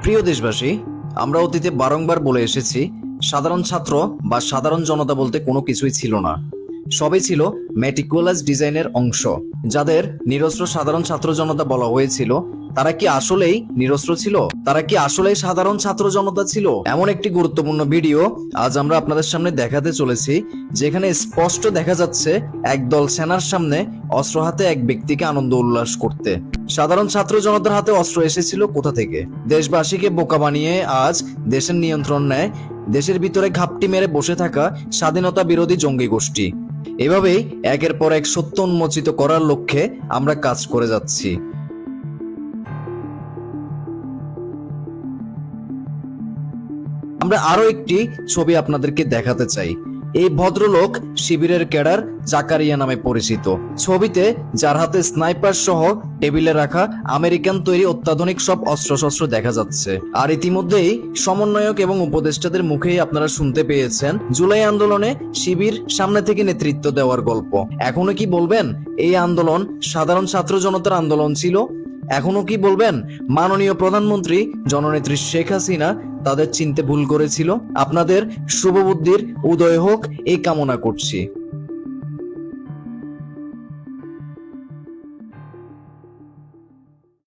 প্রিয় দেশবাসী, আমরা অতীতে বারংবার বলে এসেছি, সাধারণ ছাত্র বা সাধারণ জনতা বলতে কোনো কিছুই ছিল না। সবই ছিল মেটিকুলাস ডিজাইনের অংশ। যাদের নিরস্ত্র সাধারণ ছাত্র জনতা বলা হয়েছিল, তারা কি আসলেই নিরস্ত্র ছিল? তারা কি আসলেই সাধারণ ছাত্র জনতা ছিল? এমন একটি গুরুত্বপূর্ণ ভিডিও আজ আমরা আপনাদের সামনে দেখাতে চলেছি, যেখানে স্পষ্ট দেখা যাচ্ছে একদল সেনার সামনে অস্ত্র হাতে এক ব্যক্তিকে আনন্দ উল্লাস করতে। সাধারণ ছাত্র জনতার হাতে অস্ত্র এসেছিল কোথা থেকে? দেশবাসীকে বোকা বানিয়ে আজ দেশের নিয়ন্ত্রণ নেয় দেশের ভিতরে ঘাপটি মেরে বসে থাকা স্বাধীনতা বিরোধী জঙ্গি গোষ্ঠী। এভাবেই একের পর এক সত্য উন্মোচিত করার লক্ষ্যে আমরা কাজ করে যাচ্ছি। আমরা আরো একটি ছবি আপনাদেরকে দেখাতে চাই। এই ভদ্রলোক শিবিরের ক্যাডার জাকারিয়া নামে পরিচিত। ছবিতে যার হাতে স্নাইপার সহ টেবিলে রাখা আমেরিকান তৈরি অত্যাধুনিক সব অস্ত্রশস্ত্র দেখা যাচ্ছে। আর ইতিমধ্যেই সমন্বয়ক এবং উপদেষ্টাদের মুখেই আপনারা শুনতে পেয়েছেন জুলাই আন্দোলনে শিবির সামনে থেকে নেতৃত্ব দেওয়ার গল্প। এখনো কি বলবেন এই আন্দোলন সাধারণ ছাত্র জনতার আন্দোলন ছিল? এখনো কি বলবেন মাননীয় প্রধানমন্ত্রী জননেত্রী শেখ হাসিনা তাদের চিনতে ভুল করেছিল? আপনাদের শুভবুদ্ধির উদয় হোক এই কামনা করছি।